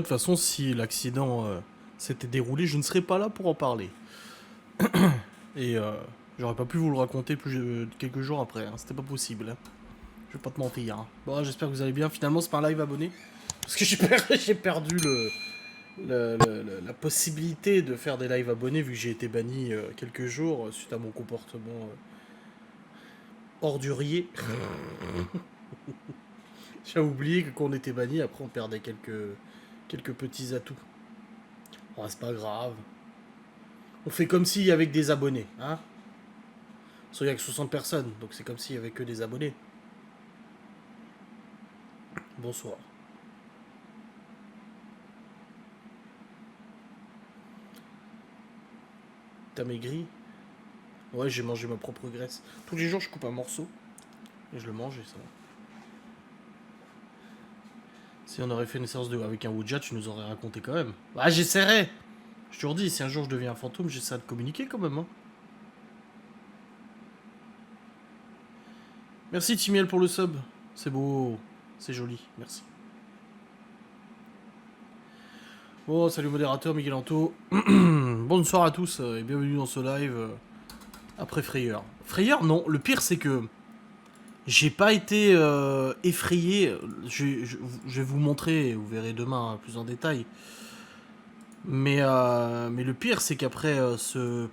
toute façon, si l'accident s'était déroulé, je ne serais pas là pour en parler. Et j'aurais pas pu vous le raconter quelques jours après, hein. C'était pas possible, hein. Je vais pas te mentir, hein. Bon, j'espère que vous allez bien. Finalement, c'est pas un live abonné. Parce que j'ai perdu la possibilité de faire des lives abonnés vu que j'ai été banni quelques jours suite à mon comportement ordurier. J'ai oublié que quand on était banni, après on perdait quelques petits atouts. Oh, c'est pas grave. On fait comme s'il y avait que des abonnés, hein. Sauf il y a que 60 personnes, donc c'est comme s'il y avait que des abonnés. Bonsoir. T'as maigri? Ouais, j'ai mangé ma propre graisse. Tous les jours, je coupe un morceau et je le mange et ça va. Si on aurait fait une séance avec un Ouija, tu nous aurais raconté quand même. Ah, j'essaierai. Je te redis, si un jour je deviens un fantôme, j'essaierai de communiquer quand même, hein. Merci Timiel pour le sub. C'est beau. C'est joli. Merci. Bon, salut modérateur, Miguel Anto. Bonsoir à tous et bienvenue dans ce live après Frayeur. Frayeur, non. Le pire, c'est que j'ai pas été effrayé. Je vais vous montrer, vous verrez demain plus en détail. Mais le pire, c'est qu'après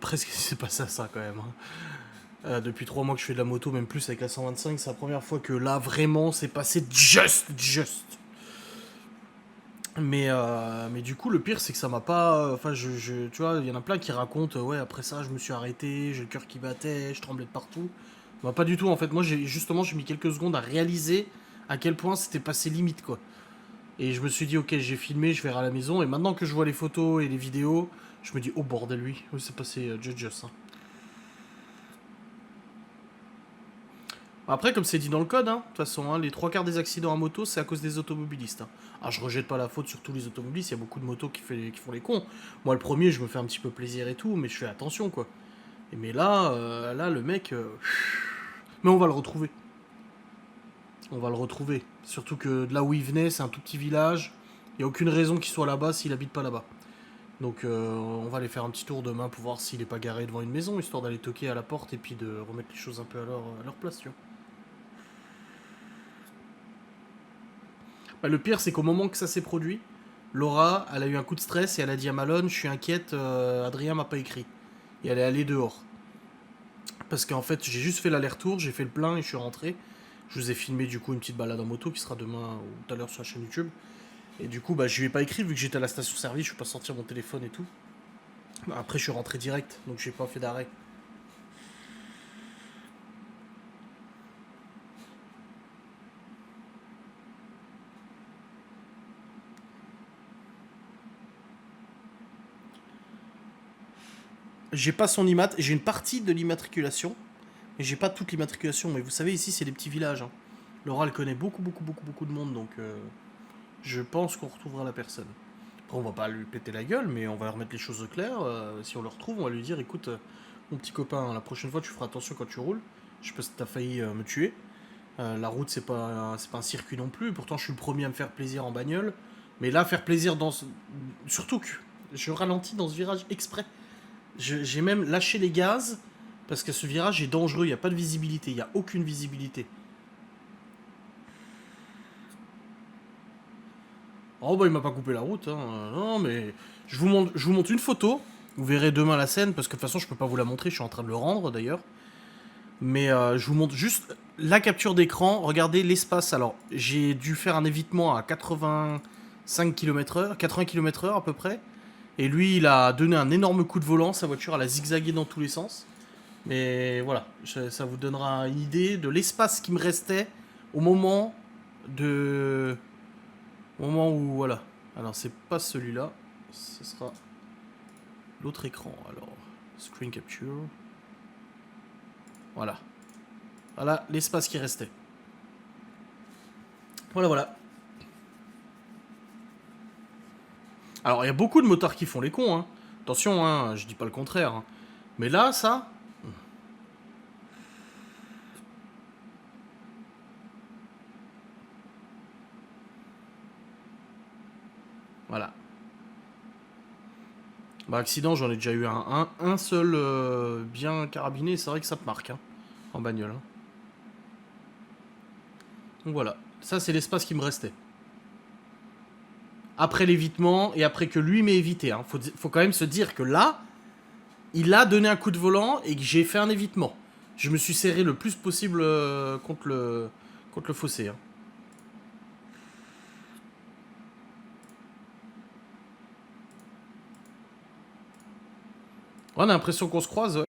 presque c'est passé à ça quand même, hein. Depuis 3 mois que je fais de la moto, même plus avec la 125, c'est la première fois que là vraiment c'est passé just. Mais du coup, le pire, c'est que ça m'a pas. Enfin, tu vois, il y en a plein qui racontent, ouais, après ça, je me suis arrêté, j'ai le cœur qui battait, je tremblais de partout. Bah, pas du tout, en fait. Moi, j'ai mis quelques secondes à réaliser à quel point c'était passé limite, quoi. Et je me suis dit, ok, j'ai filmé, je verrai à la maison. Et maintenant que je vois les photos et les vidéos, je me dis, oh bordel, lui, oui, c'est passé just, hein. Après, comme c'est dit dans le code, hein, de toute façon, hein, les 3 quarts des accidents à moto, c'est à cause des automobilistes, hein. Alors, je rejette pas la faute sur tous les automobilistes, il y a beaucoup de motos qui font les cons. Moi, le premier, je me fais un petit peu plaisir et tout, mais je fais attention, quoi. Mais là, le mec. Mais on va le retrouver. On va le retrouver. Surtout que de là où il venait, c'est un tout petit village. Il n'y a aucune raison qu'il soit là-bas s'il habite pas là-bas. Donc, on va aller faire un petit tour demain pour voir s'il est pas garé devant une maison, histoire d'aller toquer à la porte et puis de remettre les choses un peu à leur place, tu vois. Bah, le pire, c'est qu'au moment que ça s'est produit, Laura, elle a eu un coup de stress et elle a dit à Malone, je suis inquiète, Adrien m'a pas écrit. Et elle est allée dehors. Parce qu'en fait, j'ai juste fait l'aller-retour, j'ai fait le plein et je suis rentré. Je vous ai filmé du coup une petite balade en moto qui sera demain ou tout à l'heure sur la chaîne YouTube. Et du coup, bah, je lui ai pas écrit vu que j'étais à la station-service, je peux pas sortir mon téléphone et tout. Bah, après, je suis rentré direct, donc j'ai pas fait d'arrêt. J'ai pas son immat, j'ai une partie de l'immatriculation, mais j'ai pas toute l'immatriculation. Mais vous savez, ici, c'est des petits villages, hein. Laura, elle connaît beaucoup de monde, donc je pense qu'on retrouvera la personne. Après, on va pas lui péter la gueule, mais on va remettre les choses au clair. Si on le retrouve, on va lui dire, écoute, mon petit copain, la prochaine fois, tu feras attention quand tu roules. Je sais pas si t'as failli me tuer. La route, c'est pas un circuit non plus. Pourtant, je suis le premier à me faire plaisir en bagnole. Mais là, faire plaisir surtout que je ralentis dans ce virage exprès. J'ai même lâché les gaz parce que ce virage est dangereux. Il n'y a pas de visibilité. Il n'y a aucune visibilité. Oh bah il m'a pas coupé la route, hein. Non mais je vous montre une photo. Vous verrez demain la scène parce que de toute façon je peux pas vous la montrer. Je suis en train de le rendre d'ailleurs. Mais je vous montre juste la capture d'écran. Regardez l'espace. Alors j'ai dû faire un évitement à 85 km/h, 80 km/h à peu près. Et lui il a donné un énorme coup de volant. Sa voiture elle a zigzagué dans tous les sens. Mais voilà, ça vous donnera une idée de l'espace qui me restait au de moment où voilà. Alors c'est pas celui-là, ce sera l'autre écran. Alors screen capture. Voilà. Voilà l'espace qui restait. Voilà. Alors il y a beaucoup de motards qui font les cons, hein. Attention, hein, je dis pas le contraire, hein. Mais là, ça. Voilà. Bah, accident, j'en ai déjà eu un seul bien carabiné, c'est vrai que ça te marque, hein, en bagnole. Hein. Donc voilà, ça c'est l'espace qui me restait. Après l'évitement et après que lui m'ait évité. Hein. Faut quand même se dire que là, il a donné un coup de volant et que j'ai fait un évitement. Je me suis serré le plus possible contre le fossé. Hein. On a l'impression qu'on se croise. Ouais.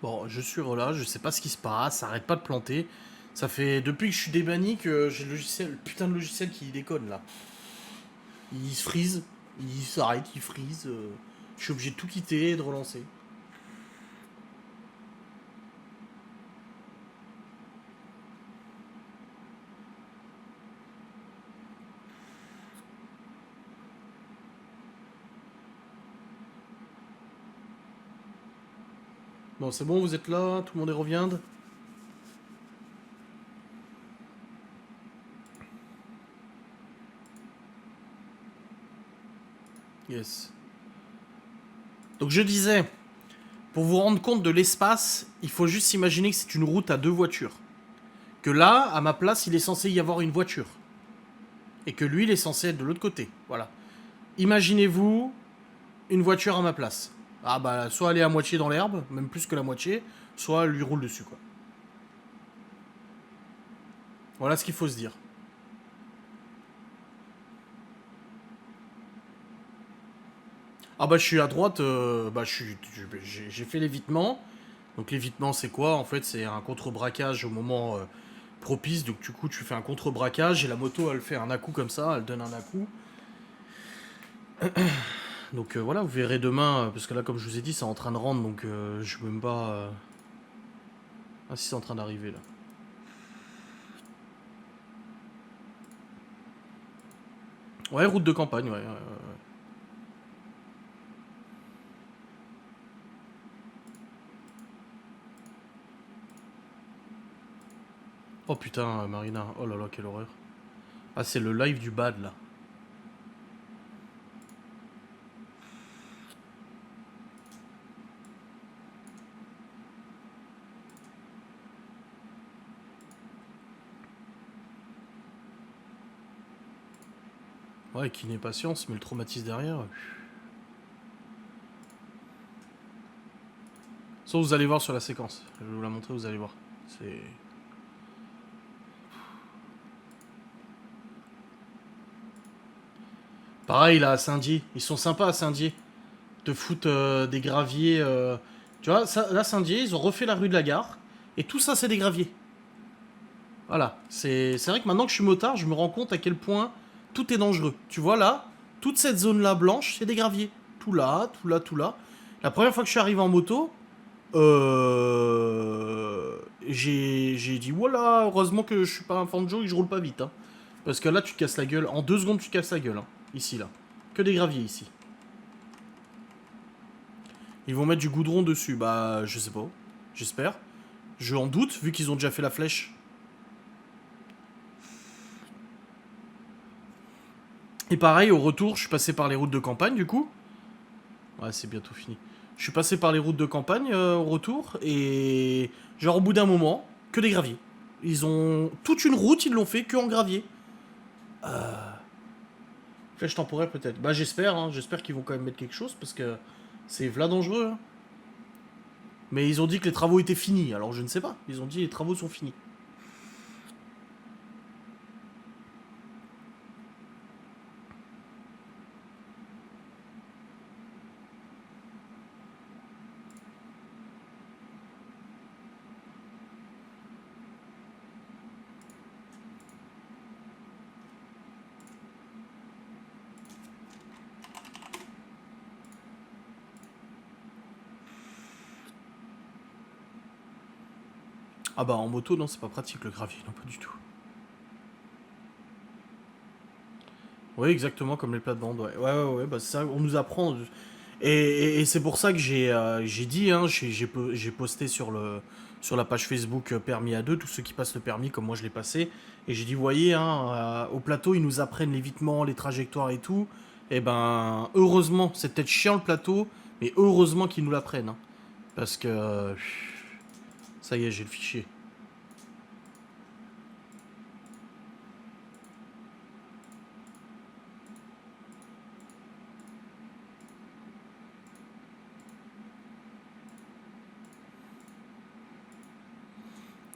Bon, je suis là, je sais pas ce qui se passe, ça arrête pas de planter. Ça fait depuis que je suis débanni que j'ai le putain de logiciel qui déconne là. Il se freeze, il s'arrête, il freeze. Je suis obligé de tout quitter et de relancer. Bon, c'est bon, vous êtes là, tout le monde est revient. Yes. Donc je disais, pour vous rendre compte de l'espace, il faut juste s'imaginer que c'est une route à deux voitures. Que là, à ma place, il est censé y avoir une voiture. Et que lui, il est censé être de l'autre côté. Voilà. Imaginez-vous une voiture à ma place. Ah bah, soit elle est à moitié dans l'herbe, même plus que la moitié, soit elle lui roule dessus, quoi. Voilà ce qu'il faut se dire. Ah bah, je suis à droite, j'ai fait l'évitement. Donc l'évitement, c'est quoi? En fait, c'est un contre-braquage au moment propice. Donc du coup, tu fais un contre-braquage et la moto, elle fait un à-coup comme ça, elle donne un à-coup. Donc voilà, vous verrez demain, parce que là, comme je vous ai dit, c'est en train de rendre, donc je peux même pas... Ah si, c'est en train d'arriver, là. Ouais, route de campagne, ouais. Oh putain, Marina, oh là là, quelle horreur. Ah, c'est le live du bad, là. Ouais, qui n'est patience, mais le traumatisme derrière. Ça, vous allez voir sur la séquence. Je vais vous la montrer, vous allez voir. C'est... Pareil, là, à Saint-Dié. Ils sont sympas à Saint-Dié. Te foutent des graviers... Tu vois, ça, là, Saint-Dié, ils ont refait la rue de la gare. Et tout ça, c'est des graviers. Voilà. C'est vrai que maintenant que je suis motard, je me rends compte à quel point tout est dangereux. Tu vois, là, toute cette zone-là blanche, c'est des graviers. Tout là, tout là, tout là. La première fois que je suis arrivé en moto, j'ai dit voilà, heureusement que je suis pas un fan de jeu et que je roule pas vite. Hein. Parce que là, tu te casses la gueule. En 2 secondes, tu te casses la gueule. Hein. Ici, là. Que des graviers ici. Ils vont mettre du goudron dessus. Bah, je sais pas. J'espère. Je en doute, vu qu'ils ont déjà fait la flèche. Et pareil, au retour, je suis passé par les routes de campagne, du coup. Ouais, c'est bientôt fini. Je suis passé par les routes de campagne au retour. Et genre, au bout d'un moment, que des graviers. Ils ont toute une route, ils l'ont fait que en gravier. Flèche temporaire peut-être. Bah j'espère, hein, j'espère qu'ils vont quand même mettre quelque chose parce que c'est v'là dangereux. Hein. Mais ils ont dit que les travaux étaient finis, alors je ne sais pas. Ils ont dit que les travaux sont finis. Ah bah en moto, non, c'est pas pratique le gravier, non, pas du tout. Oui, exactement comme les plates-bandes, ouais. Ouais, bah c'est ça, on nous apprend. Et c'est pour ça que j'ai dit, hein, j'ai posté sur la page Facebook Permis à deux, tous ceux qui passent le permis comme moi je l'ai passé. Et j'ai dit, voyez, hein, au plateau, ils nous apprennent l'évitement, les trajectoires et tout. Et ben, heureusement, c'est peut-être chiant le plateau, mais heureusement qu'ils nous l'apprennent. Hein, parce que. Ça y est, j'ai le fichier.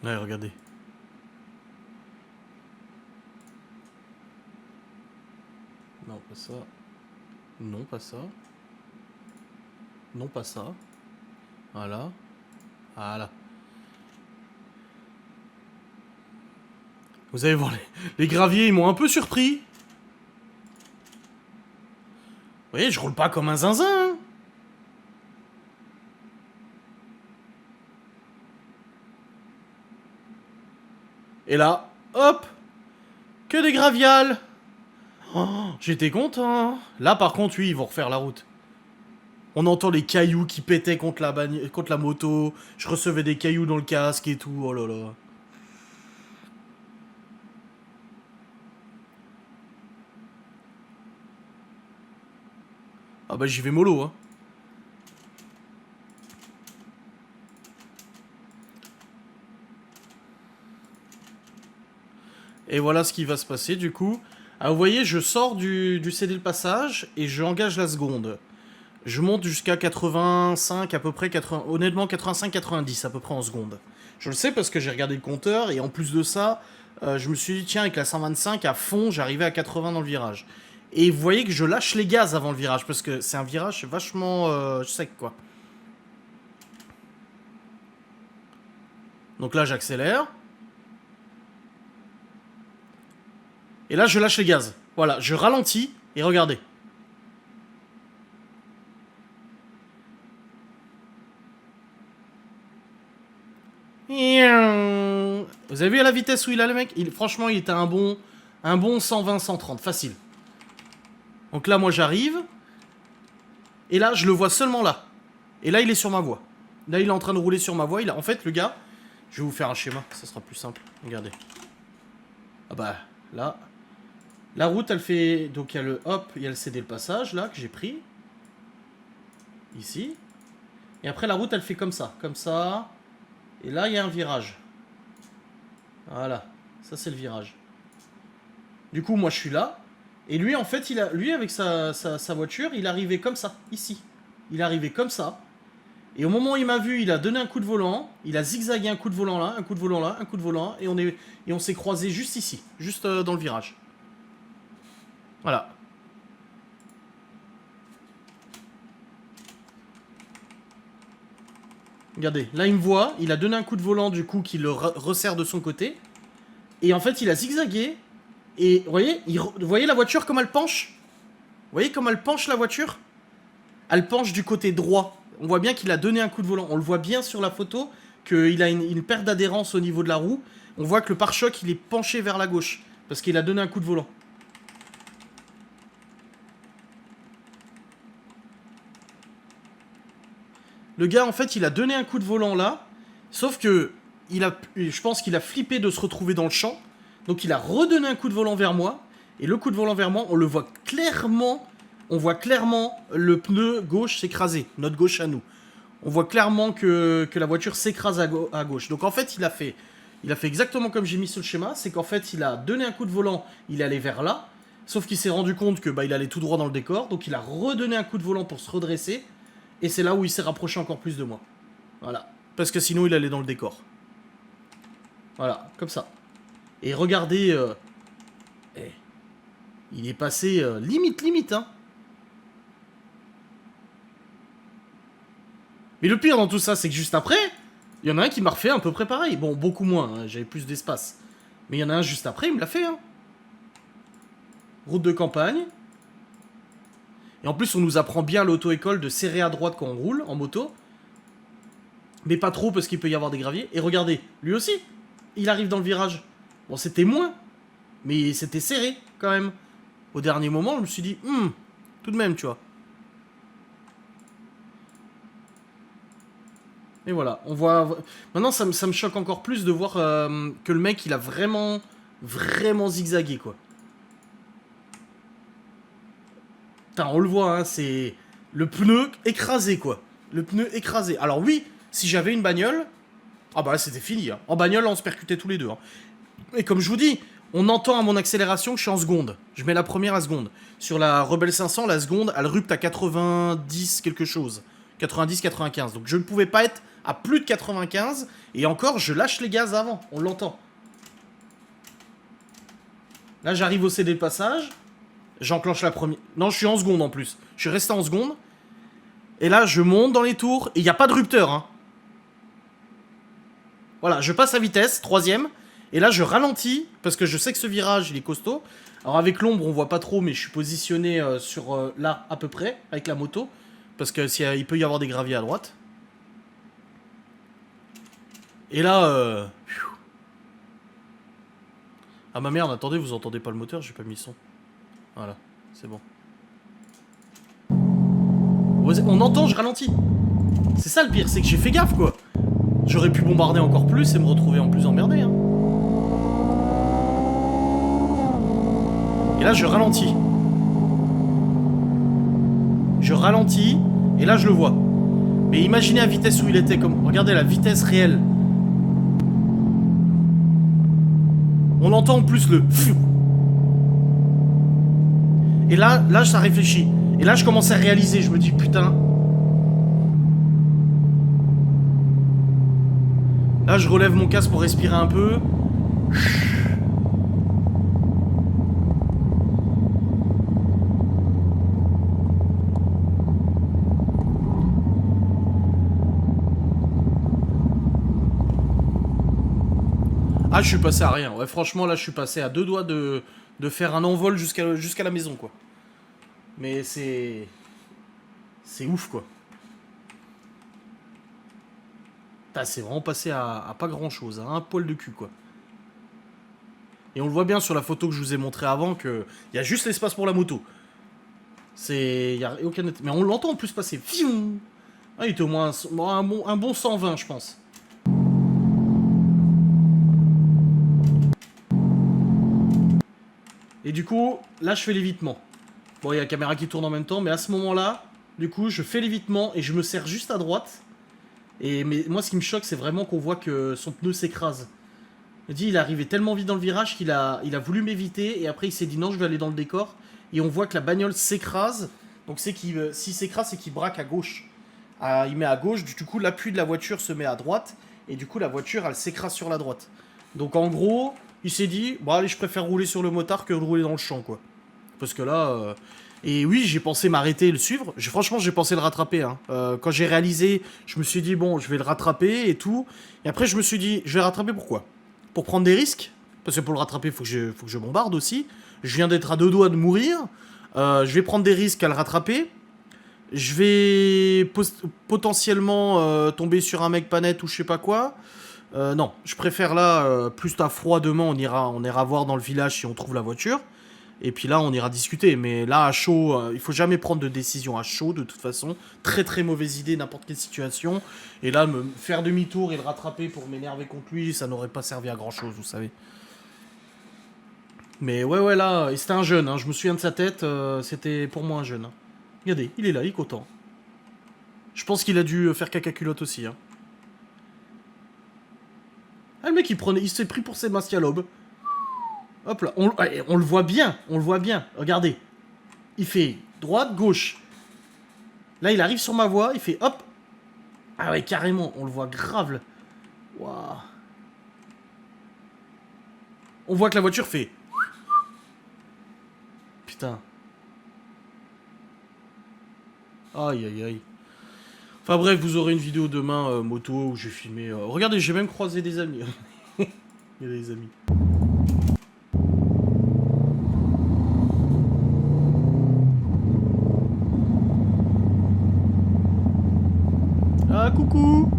Ouais, regardez. Non, pas ça. Non, pas ça. Non, pas ça. Voilà. Voilà. Vous allez voir, les graviers, ils m'ont un peu surpris. Vous voyez, je roule pas comme un zinzin. Hein. Et là, hop, que des graviales. Oh, j'étais content. Là, par contre, oui, ils vont refaire la route. On entend les cailloux qui pétaient contre la moto. Je recevais des cailloux dans le casque et tout. Oh là là. Ah bah j'y vais mollo, hein. Et voilà ce qui va se passer du coup. Ah, vous voyez, je sors du CD le passage et j'engage la seconde. Je monte jusqu'à 85 à peu près, 80, honnêtement 85-90 à peu près en seconde. Je le sais parce que j'ai regardé le compteur et en plus de ça, je me suis dit tiens avec la 125 à fond, j'arrivais à 80 dans le virage. Et vous voyez que je lâche les gaz avant le virage parce que c'est un virage vachement sec quoi. Donc là j'accélère. Et là je lâche les gaz. Voilà, je ralentis et regardez. Vous avez vu à la vitesse où il a le mec franchement, il était un bon 120-130, facile. Donc là, moi, j'arrive. Et là, je le vois seulement là. Et là, il est sur ma voie. Là, il est en train de rouler sur ma voie. En fait, le gars, je vais vous faire un schéma. Ça sera plus simple. Regardez. Ah bah, là. La route, elle fait... Donc, il y a le hop, il y a le cédé le passage, là, que j'ai pris. Ici. Et après, la route, elle fait comme ça. Comme ça. Et là, il y a un virage. Voilà. Ça, c'est le virage. Du coup, moi, je suis là. Et lui, en fait, lui, avec sa voiture, il arrivait comme ça, ici. Il arrivait comme ça. Et au moment où il m'a vu, il a donné un coup de volant. Il a zigzagué un coup de volant là, un coup de volant là, un coup de volant là. Et on s'est croisés juste ici. Juste dans le virage. Voilà. Regardez, là il me voit. Il a donné un coup de volant du coup qui le resserre de son côté. Et en fait, il a zigzagué. Et vous voyez la voiture comme elle penche. Vous voyez comme elle penche la voiture. Elle penche du côté droit. On voit bien qu'il a donné un coup de volant. On le voit bien sur la photo qu'il a une perte d'adhérence au niveau de la roue. On voit que le pare-choc il est penché vers la gauche. Parce qu'il a donné un coup de volant. Le gars en fait il a donné un coup de volant là. Sauf que je pense qu'il a flippé de se retrouver dans le champ. Donc il a redonné un coup de volant vers moi. Et le coup de volant vers moi, on le voit clairement. On voit clairement le pneu gauche s'écraser. Notre gauche à nous. On voit clairement que la voiture s'écrase à gauche. Donc en fait, il a fait exactement comme j'ai mis sur le schéma. C'est qu'en fait, il a donné un coup de volant, il allait vers là. Sauf qu'il s'est rendu compte que il allait tout droit dans le décor. Donc il a redonné un coup de volant pour se redresser. Et c'est là où il s'est rapproché encore plus de moi. Voilà. Parce que sinon, il allait dans le décor. Voilà, comme ça. Et regardez... il est passé limite, hein. Mais le pire dans tout ça, c'est que juste après, il y en a un qui m'a refait à peu près pareil. Bon, beaucoup moins, hein, j'avais plus d'espace. Mais il y en a un juste après, il me l'a fait. Hein. Route de campagne. Et en plus, on nous apprend bien à l'auto-école de serrer à droite quand on roule en moto. Mais pas trop parce qu'il peut y avoir des graviers. Et regardez, lui aussi, il arrive dans le virage. Bon, c'était moins, mais c'était serré quand même. Au dernier moment, je me suis dit, tout de même, tu vois. Et voilà, on voit... Maintenant, ça me choque encore plus de voir que le mec, il a vraiment zigzagué, quoi. Putain, on le voit, hein, c'est... Le pneu écrasé, quoi. Le pneu écrasé. Alors oui, si j'avais une bagnole... Ah bah c'était fini, hein. En bagnole, on se percutait tous les deux, hein. Et comme je vous dis, on entend à mon accélération que je suis en seconde. Je mets la première à seconde. Sur la Rebelle 500, la seconde, elle rupte à 90 quelque chose. 90-95. Donc je ne pouvais pas être à plus de 95. Et encore, je lâche les gaz avant. On l'entend. Là, j'arrive au CD de passage. J'enclenche la première... Non, je suis en seconde en plus. Je suis resté en seconde. Et là, je monte dans les tours. Et il n'y a pas de rupteur, hein. Voilà, je passe à vitesse, troisième. Et là, je ralentis, parce que je sais que ce virage, il est costaud. Alors, avec l'ombre, on voit pas trop, mais je suis positionné sur là, à peu près, avec la moto. Parce que il peut y avoir des graviers à droite. Et là, ah ma merde, attendez, vous entendez pas le moteur, j'ai pas mis le son. Voilà, c'est bon. On entend, je ralentis. C'est ça le pire, c'est que j'ai fait gaffe, quoi. J'aurais pu bombarder encore plus et me retrouver en plus emmerdé, hein. Et là, je ralentis. Je ralentis, et là, je le vois. Mais imaginez la vitesse où il était, comme... Regardez la vitesse réelle. On entend en plus le... Et là, ça réfléchit. Et là, je commence à réaliser, je me dis, putain... Là, je relève mon casque pour respirer un peu. Ah, je suis passé à rien. Ouais, franchement, là, je suis passé à deux doigts de faire un envol jusqu'à la maison, quoi. Mais c'est... C'est ouf, quoi. C'est vraiment passé à pas grand-chose, à un poil de cul, quoi. Et on le voit bien sur la photo que je vous ai montré avant, qu'il y a juste l'espace pour la moto. Il n'y a aucun... Mais on l'entend en plus passer. Ah, il était au moins un bon 120, je pense. Et du coup, là, je fais l'évitement. Bon, il y a la caméra qui tourne en même temps, mais à ce moment-là, du coup, je fais l'évitement et je me serre juste à droite. Mais moi, ce qui me choque, c'est vraiment qu'on voit que son pneu s'écrase. Il est arrivé tellement vite dans le virage qu'il a voulu m'éviter. Et après, il s'est dit non, je vais aller dans le décor. Et on voit que la bagnole s'écrase. Donc, c'est qu'il s'il s'écrase, c'est qu'il braque à gauche. Il met à gauche. Du coup, l'appui de la voiture se met à droite. Et du coup, la voiture, elle s'écrase sur la droite. Donc, en gros, il s'est dit bon, allez, je préfère rouler sur le motard que de rouler dans le champ, quoi. Parce que là... Et oui, j'ai pensé m'arrêter et le suivre. Franchement, j'ai pensé le rattraper, hein. Quand j'ai réalisé, je me suis dit, bon, je vais le rattraper et tout. Et après, je me suis dit, je vais le rattraper pourquoi? Pour prendre des risques. Parce que pour le rattraper, il faut que je bombarde aussi. Je viens d'être à deux doigts de mourir. Je vais prendre des risques à le rattraper. Je vais potentiellement tomber sur un mec pas net ou je sais pas quoi. Non, je préfère là, plus t'as froid demain, on ira voir dans le village si on trouve la voiture. Et puis là, on ira discuter. Mais là, à chaud, il faut jamais prendre de décision à chaud, de toute façon. Très très mauvaise idée, n'importe quelle situation. Et là, me faire demi-tour et le rattraper pour m'énerver contre lui, ça n'aurait pas servi à grand-chose, vous savez. Mais ouais, là, c'était un jeune, hein, je me souviens de sa tête, c'était pour moi un jeune. Hein. Regardez, il est là, il est content. Je pense qu'il a dû faire caca culotte aussi. Hein. Ah, le mec, il s'est pris pour Sébastien Loeb. Hop là, on le voit bien, regardez. Il fait droite, gauche. Là, il arrive sur ma voie, il fait hop. Ah ouais, carrément, on le voit grave. Waouh. On voit que la voiture fait... Putain. Aïe, aïe, aïe. Enfin bref, vous aurez une vidéo demain moto où j'ai filmé... Regardez, j'ai même croisé des amis. Il y a des amis. Ah, coucou.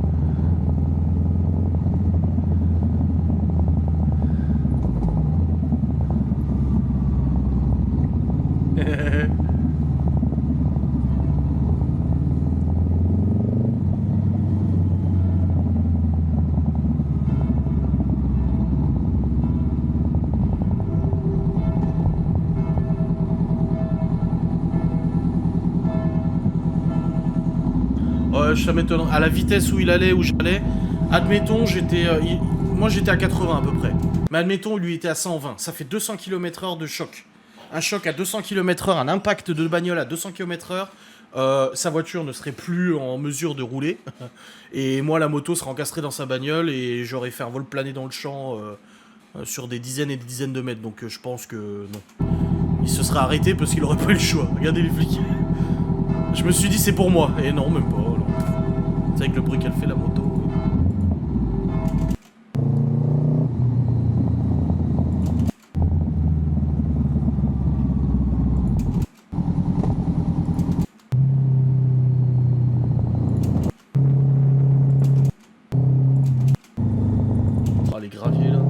Ça m'étonne. À la vitesse où il allait, où j'allais, admettons, moi j'étais à 80 à peu près. Mais admettons, lui était à 120. Ça fait 200 km/h de choc. Un choc à 200 km/h, un impact de bagnole à 200 km/h. Sa voiture ne serait plus en mesure de rouler. Et moi, la moto serait encastrée dans sa bagnole et j'aurais fait un vol plané dans le champ sur des dizaines et des dizaines de mètres. Donc je pense que non. Il se serait arrêté parce qu'il aurait pas eu le choix. Regardez les flics. Je me suis dit c'est pour moi. Et non, même pas. Non. C'est avec le bruit qu'elle fait la moto. Oh, les graviers là.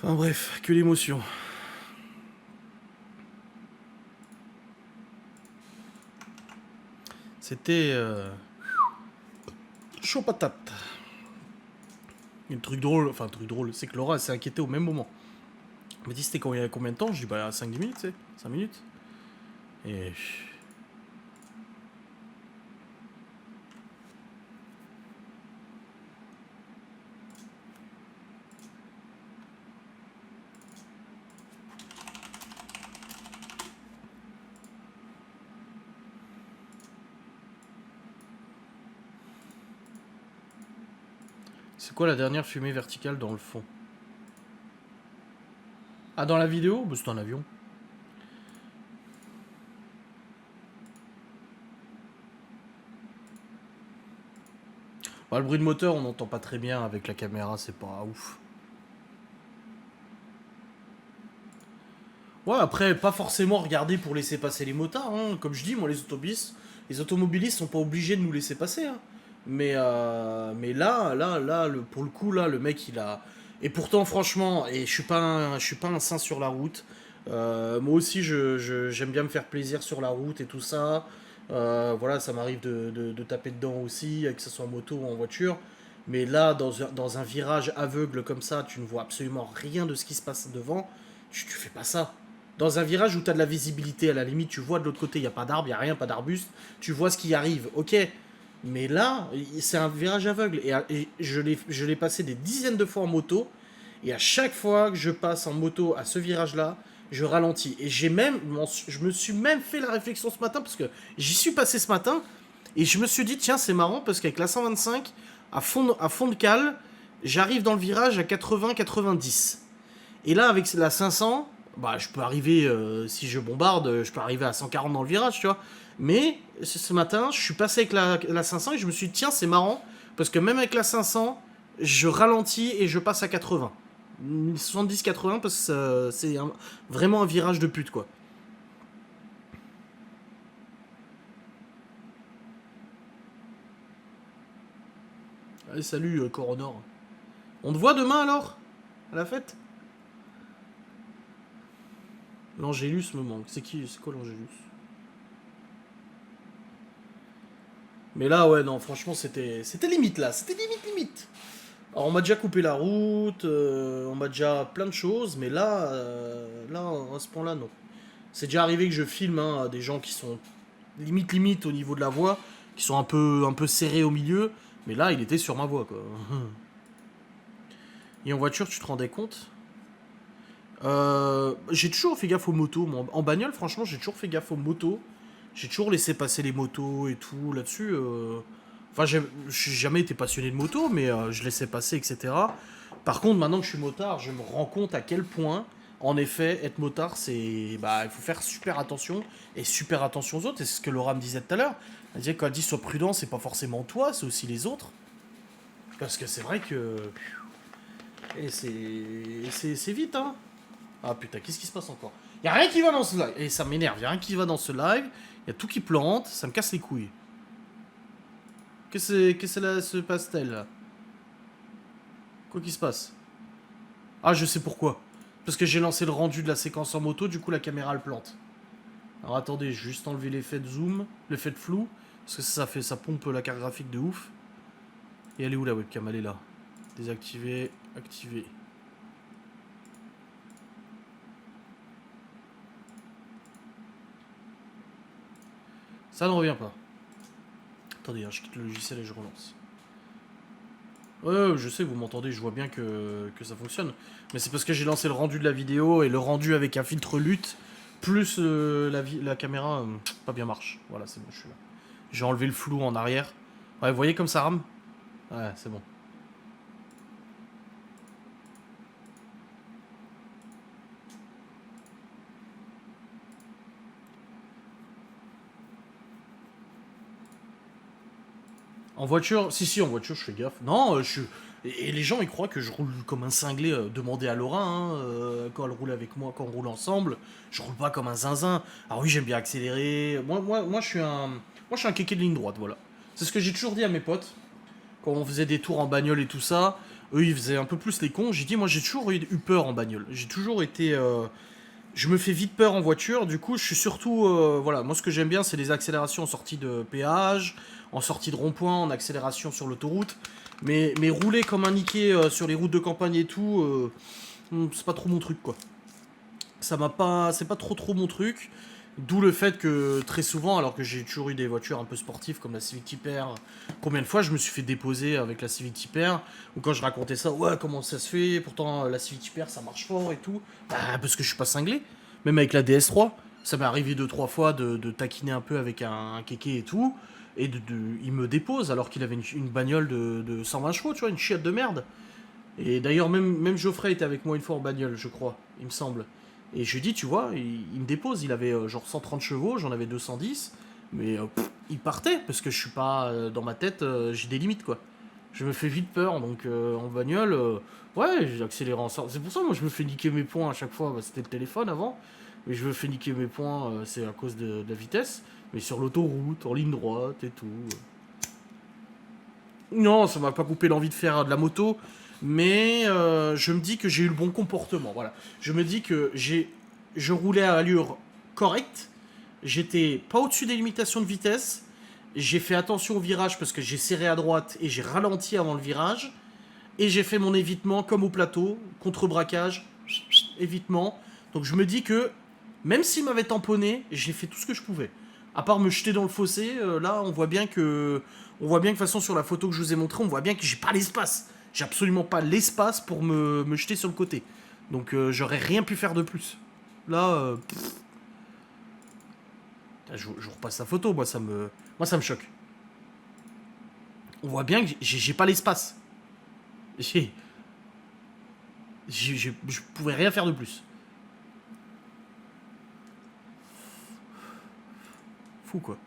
Enfin bref, que l'émotion. C'était chaud patate. Et le truc drôle, c'est que Laura s'est inquiétée au même moment. Elle m'a dit c'était il y a combien de temps? Je dis bah 5-10 minutes, tu sais, 5 minutes. Et c'est quoi la dernière fumée verticale dans le fond? Ah, dans la vidéo? Bah, c'est un avion. Bah, le bruit de moteur, on n'entend pas très bien avec la caméra, c'est pas ouf. Ouais, après, pas forcément regarder pour laisser passer les motards, hein. Comme je dis, moi, les automobilistes sont pas obligés de nous laisser passer, hein. Mais là, pour le coup, là, le mec, il a... Et pourtant, franchement, et je suis pas un saint sur la route. Moi aussi, j'aime bien me faire plaisir sur la route et tout ça. Voilà, ça m'arrive de taper dedans aussi, que ce soit en moto ou en voiture. Mais là, dans un virage aveugle comme ça, tu ne vois absolument rien de ce qui se passe devant. Tu fais pas ça. Dans un virage où tu as de la visibilité, à la limite, tu vois de l'autre côté, il n'y a pas d'arbre, il n'y a rien, pas d'arbuste, tu vois ce qui arrive, ok. Mais là, c'est un virage aveugle. Et je l'ai passé des dizaines de fois en moto. Et à chaque fois que je passe en moto à ce virage-là, je ralentis. Et je me suis même fait la réflexion ce matin, parce que j'y suis passé ce matin, et je me suis dit, tiens, c'est marrant, parce qu'avec la 125, à fond de cale, j'arrive dans le virage à 80-90. Et là, avec la 500, bah, je peux arriver, si je bombarde, je peux arriver à 140 dans le virage, tu vois. Mais ce matin, je suis passé avec la 500 et je me suis dit, tiens, c'est marrant, parce que même avec la 500, je ralentis et je passe à 80. 70-80 parce que c'est vraiment un virage de pute, quoi. Allez, salut, Coronor. On te voit demain alors? À la fête? L'Angélus me manque. C'est quoi l'Angélus? Mais là, ouais, non, franchement, c'était limite là. C'était limite. Alors, on m'a déjà coupé la route, on m'a déjà plein de choses, mais là, à ce point-là, non. C'est déjà arrivé que je filme hein, des gens qui sont limite au niveau de la voie, qui sont un peu serrés au milieu, mais là, il était sur ma voie, quoi. Et en voiture, tu te rendais compte? J'ai toujours fait gaffe aux motos. Moi. En bagnole, franchement, j'ai toujours fait gaffe aux motos. J'ai toujours laissé passer les motos et tout là-dessus. Enfin, j'ai jamais été passionné de moto, mais je laissais passer, etc. Par contre, maintenant que je suis motard, je me rends compte à quel point, en effet, être motard, c'est. Bah, il faut faire super attention et super attention aux autres. Et c'est ce que Laura me disait tout à l'heure. Elle disait quand elle dit sois prudent, c'est pas forcément toi, c'est aussi les autres. Parce que c'est vrai que. Et c'est vite, hein. Ah putain, qu'est-ce qui se passe encore? Y a rien qui va dans ce live. Et ça m'énerve, y a rien qui va dans ce live. Y a tout qui plante, ça me casse les couilles. Qu'est-ce que se passe-t-elle là? Quoi qui se passe? Ah, je sais pourquoi. Parce que j'ai lancé le rendu de la séquence en moto, du coup la caméra elle plante. Alors attendez, je vais juste enlever l'effet de zoom, l'effet de flou. Parce que ça pompe la carte graphique de ouf. Et elle est où la webcam? Elle est là. Désactiver, activer. Ça ne revient pas. Attendez, hein, je quitte le logiciel et je relance. Ouais, je sais, vous m'entendez, je vois bien que ça fonctionne. Mais c'est parce que j'ai lancé le rendu de la vidéo et le rendu avec un filtre lutte, plus la caméra, pas bien marche. Voilà, c'est bon, je suis là. J'ai enlevé le flou en arrière. Ouais, vous voyez comme ça rame? Ouais, c'est bon. En voiture, si, en voiture, je fais gaffe. Non, je suis. Et les gens, ils croient que je roule comme un cinglé. Demandez à Laura, hein, quand elle roule avec moi, quand on roule ensemble. Je roule pas comme un zinzin. Alors oui, j'aime bien accélérer. Moi, je suis un kéké de ligne droite, voilà. C'est ce que j'ai toujours dit à mes potes. Quand on faisait des tours en bagnole et tout ça, eux, ils faisaient un peu plus les cons. J'ai dit, moi, j'ai toujours eu peur en bagnole. J'ai toujours été. Je me fais vite peur en voiture, du coup je suis surtout... voilà, moi ce que j'aime bien c'est les accélérations en sortie de péage, en sortie de rond-point, en accélération sur l'autoroute. Mais rouler comme un niqué sur les routes de campagne et tout, c'est pas trop mon truc quoi. Ça m'a pas... C'est pas trop mon truc. D'où le fait que très souvent, alors que j'ai toujours eu des voitures un peu sportives comme la Civic Type-R, combien de fois je me suis fait déposer avec la Civic Type-R, ou quand je racontais ça, ouais, comment ça se fait, pourtant la Civic Type-R ça marche fort et tout, bah parce que je suis pas cinglé. Même avec la DS3, ça m'est arrivé deux trois fois de taquiner un peu avec un kéké et tout, et il me dépose alors qu'il avait une bagnole de 120 chevaux, tu vois, une chiotte de merde. Et d'ailleurs, même Geoffrey était avec moi une fois en bagnole, je crois, il me semble. Et je lui dis, tu vois, il me dépose, il avait genre 130 chevaux, j'en avais 210, mais il partait, parce que je suis pas, dans ma tête, j'ai des limites, quoi. Je me fais vite peur, donc en bagnole, ouais, j'ai accéléré en sorte. C'est pour ça, moi, je me fais niquer mes points à chaque fois, bah, c'était le téléphone avant, mais je me fais niquer mes points, c'est à cause de la vitesse, mais sur l'autoroute, en ligne droite et tout. Non, ça m'a pas coupé l'envie de faire de la moto, mais je me dis que j'ai eu le bon comportement. Voilà. Je me dis que je roulais à allure correcte, j'étais pas au-dessus des limitations de vitesse, j'ai fait attention au virage parce que j'ai serré à droite et j'ai ralenti avant le virage, et j'ai fait mon évitement comme au plateau, contre-braquage, évitement. Donc je me dis que même s'il m'avait tamponné, j'ai fait tout ce que je pouvais. À part me jeter dans le fossé, là on voit bien que. On voit bien que de toute façon sur la photo que je vous ai montrée, on voit bien que j'ai pas l'espace. J'ai absolument pas l'espace pour me jeter sur le côté. Donc j'aurais rien pu faire de plus. Là, je vous repasse la photo, moi ça me choque. On voit bien que j'ai pas l'espace. J'ai, je pouvais rien faire de plus. Fou quoi.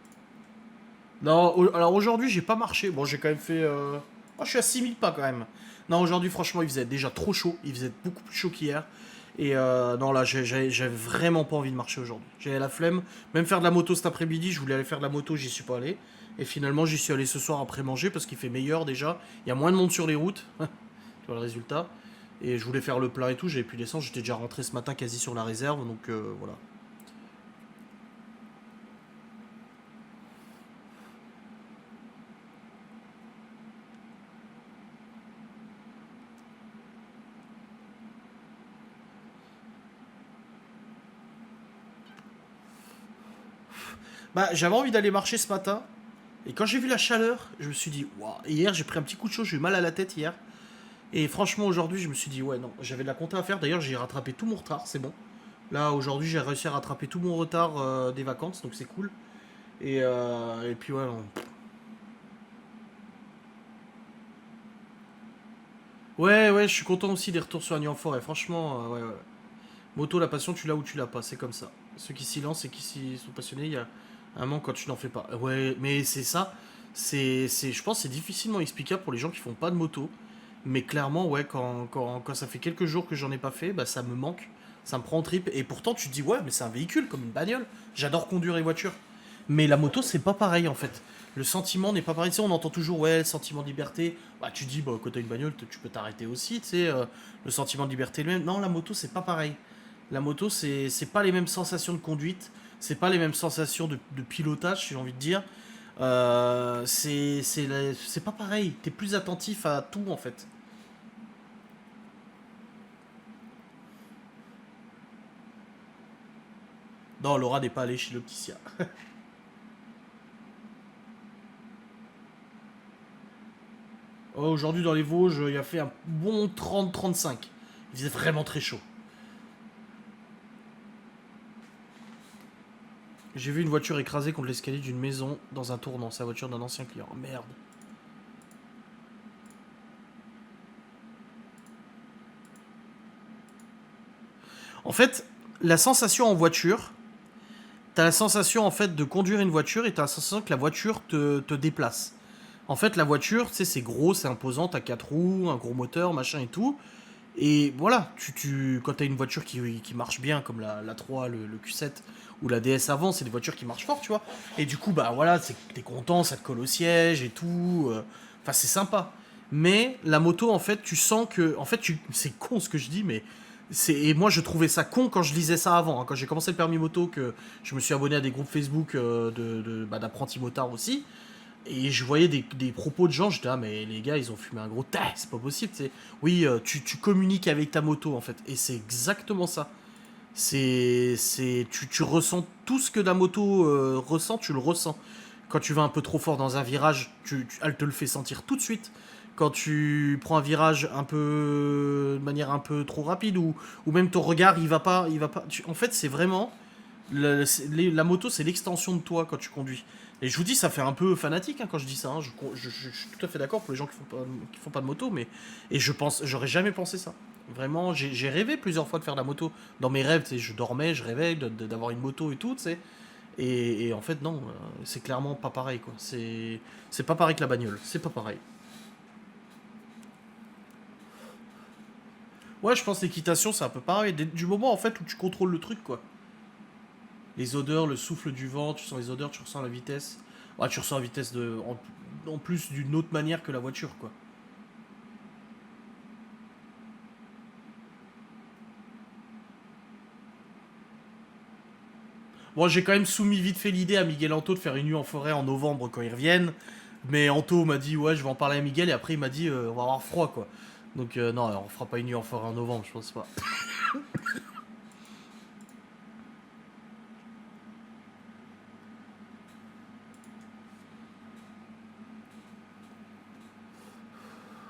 Non, alors aujourd'hui, j'ai pas marché. Bon, j'ai quand même fait. Oh, je suis à 6000 pas quand même. Non, aujourd'hui, franchement, il faisait déjà trop chaud. Il faisait beaucoup plus chaud qu'hier. Et non, là, j'avais vraiment pas envie de marcher aujourd'hui. J'avais la flemme. Même faire de la moto cet après-midi, je voulais aller faire de la moto, j'y suis pas allé. Et finalement, j'y suis allé ce soir après manger parce qu'il fait meilleur déjà. Il y a moins de monde sur les routes. Tu vois le résultat. Et je voulais faire le plein et tout. J'avais plus d'essence. J'étais déjà rentré ce matin quasi sur la réserve. Donc voilà. Bah, j'avais envie d'aller marcher ce matin. Et quand j'ai vu la chaleur, je me suis dit, waouh. Et hier, j'ai pris un petit coup de chaud, j'ai eu mal à la tête hier. Et franchement, aujourd'hui, je me suis dit, ouais, non, j'avais de la compta à faire. D'ailleurs, j'ai rattrapé tout mon retard, c'est bon. Là, aujourd'hui, j'ai réussi à rattraper tout mon retard des vacances, donc c'est cool. Et puis, ouais, ouais, je suis content aussi des retours sur Agny en forêt. Franchement, ouais. Moto, la passion, tu l'as ou tu l'as pas, c'est comme ça. Ceux qui s'y lancent et qui s'y sont passionnés, il y a un moment quand tu n'en fais pas. Ouais, mais c'est ça. Je pense que c'est difficilement explicable pour les gens qui font pas de moto. Mais clairement, ouais, quand ça fait quelques jours que j'en ai pas fait, bah ça me manque. Ça me prend en trip. Et pourtant, tu te dis, ouais, mais c'est un véhicule comme une bagnole. J'adore conduire les voitures. Mais la moto, c'est pas pareil en fait. Le sentiment n'est pas pareil. Tu sais, on entend toujours, ouais, le sentiment de liberté. Bah, tu dis, bah, quand t'as une bagnole, tu peux t'arrêter aussi, tu sais. Le sentiment de liberté lui-même. Non, la moto, c'est pas pareil. La moto, c'est pas les mêmes sensations de conduite. C'est pas les mêmes sensations de pilotage, si j'ai envie de dire. C'est pas pareil. T'es plus attentif à tout en fait. Non, Laura n'est pas allée chez l'opticien. Ouais, aujourd'hui, dans les Vosges, il a fait un bon 30-35. Il faisait vraiment très chaud. J'ai vu une voiture écrasée contre l'escalier d'une maison dans un tournant. C'est la voiture d'un ancien client. Oh, merde. En fait, la sensation en voiture, t'as la sensation en fait de conduire une voiture et t'as la sensation que la voiture te déplace. En fait, la voiture, tu sais, c'est gros, c'est imposant, t'as 4 roues, un gros moteur, machin et tout. Et voilà, quand t'as une voiture qui marche bien, comme la 3, le Q7 ou la DS avant, c'est des voitures qui marchent fort, tu vois. Et du coup, bah voilà, t'es content, ça te colle au siège et tout. Enfin, c'est sympa. Mais la moto, en fait, tu sens que. En fait, c'est con ce que je dis, mais. Et moi, je trouvais ça con quand je lisais ça avant. Hein. Quand j'ai commencé le permis moto, que je me suis abonné à des groupes Facebook d'apprentis motards aussi. Et je voyais des propos de gens, j'étais ah mais les gars ils ont fumé un gros tas, c'est pas possible, c'est oui tu communiques avec ta moto en fait et c'est exactement ça. Tu ressens tout ce que la moto ressent, tu le ressens. Quand tu vas un peu trop fort dans un virage, elle te le fait sentir tout de suite. Quand tu prends un virage un peu de manière un peu trop rapide ou même ton regard il va pas. En fait c'est vraiment la moto, c'est l'extension de toi quand tu conduis. Et je vous dis, ça fait un peu fanatique hein, quand je dis ça. Hein. Je suis tout à fait d'accord pour les gens qui font pas de moto, mais et j'aurais jamais pensé ça. Vraiment, j'ai rêvé plusieurs fois de faire de la moto. Dans mes rêves, tu sais, je dormais, je rêvais d'avoir une moto et tout, tu sais. Et en fait, non, c'est clairement pas pareil, quoi. C'est pas pareil que la bagnole, c'est pas pareil. Ouais, je pense que l'équitation, c'est un peu pareil. Du moment, en fait, où tu contrôles le truc, quoi. Les odeurs, le souffle du vent, tu sens les odeurs, tu ressens la vitesse. Ouais, tu ressens la vitesse en plus d'une autre manière que la voiture, quoi. Bon, j'ai quand même soumis vite fait l'idée à Miguel Anto de faire une nuit en forêt en novembre quand ils reviennent. Mais Anto m'a dit, ouais, je vais en parler à Miguel, et après il m'a dit, on va avoir froid, quoi. Donc, non, on fera pas une nuit en forêt en novembre, je pense pas.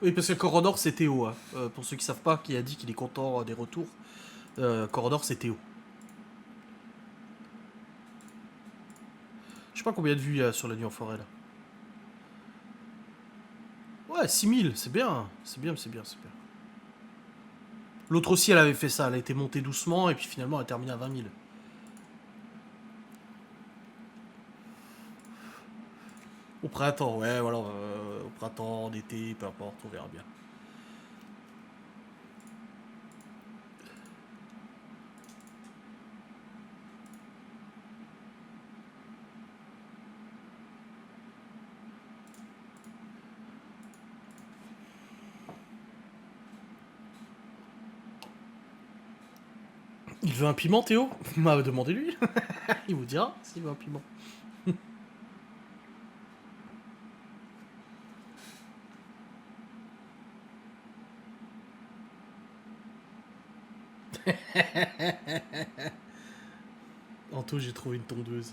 Oui, parce que Corodor, c'est Théo. Hein. Pour ceux qui savent pas, qui a dit qu'il est content des retours. Corodor, c'est Théo. Je sais pas combien de vues il y a sur la nuit en forêt, là. Ouais, 6 000, c'est bien. C'est bien, c'est bien, c'est bien. L'autre aussi, elle avait fait ça. Elle a été montée doucement et puis finalement, elle a terminé à 20 000. Au printemps, ouais, voilà. Au printemps, en été, peu importe, on verra bien. Il veut un piment, Théo? Bah, demandez-lui. Il vous dira s'il veut un piment. Anto, j'ai trouvé une tondeuse.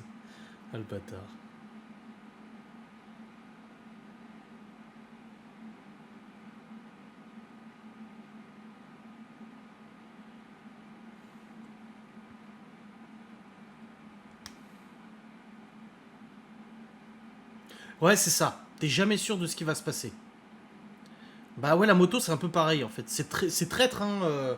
Ah, le bâtard. Ouais, c'est ça. T'es jamais sûr de ce qui va se passer. Bah ouais, la moto, c'est un peu pareil, en fait. C'est traître, hein.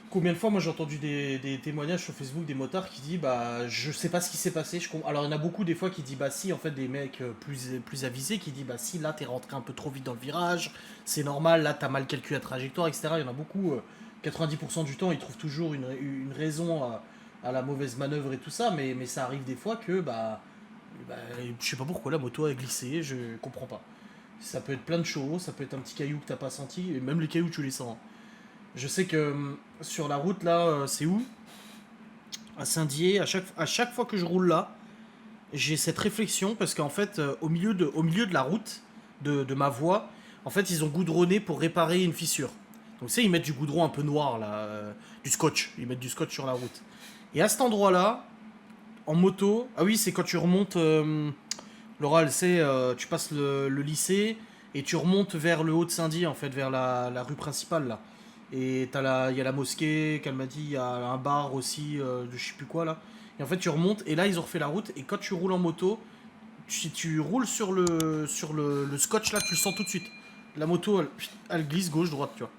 Combien de fois, moi, j'ai entendu des témoignages sur Facebook des motards qui disent, bah, je sais pas ce qui s'est passé. Alors, il y en a beaucoup, des fois, qui disent, bah, si, en fait, des mecs plus avisés, qui disent, bah, si, là, t'es rentré un peu trop vite dans le virage, c'est normal, là, t'as mal calculé la trajectoire, etc. Il y en a beaucoup, 90% du temps, ils trouvent toujours une raison à la mauvaise manœuvre et tout ça, mais ça arrive des fois que, bah, je sais pas pourquoi la moto a glissé, je comprends pas. Ça peut être plein de choses, ça peut être un petit caillou que t'as pas senti, et même les cailloux tu les sens. Hein. Je sais que sur la route là, c'est où? À Saint-Dié, à chaque fois que je roule là, j'ai cette réflexion parce qu'en fait, au milieu de la route, de ma voie, en fait, ils ont goudronné pour réparer une fissure. Donc, tu sais, ils mettent du goudron un peu noir là, du scotch. Ils mettent du scotch sur la route. Et à cet endroit-là, en moto, ah oui, c'est quand tu remontes. Laura, elle sait, tu passes le lycée et tu remontes vers le haut de Saint-Denis, en fait, vers la rue principale, là. Et il y a la mosquée, qu'elle m'a dit, il y a un bar aussi, de je sais plus quoi, là. Et en fait, tu remontes, et là, ils ont refait la route, et quand tu roules en moto, si tu roules sur le scotch, là, tu le sens tout de suite. La moto, elle glisse gauche-droite, tu vois.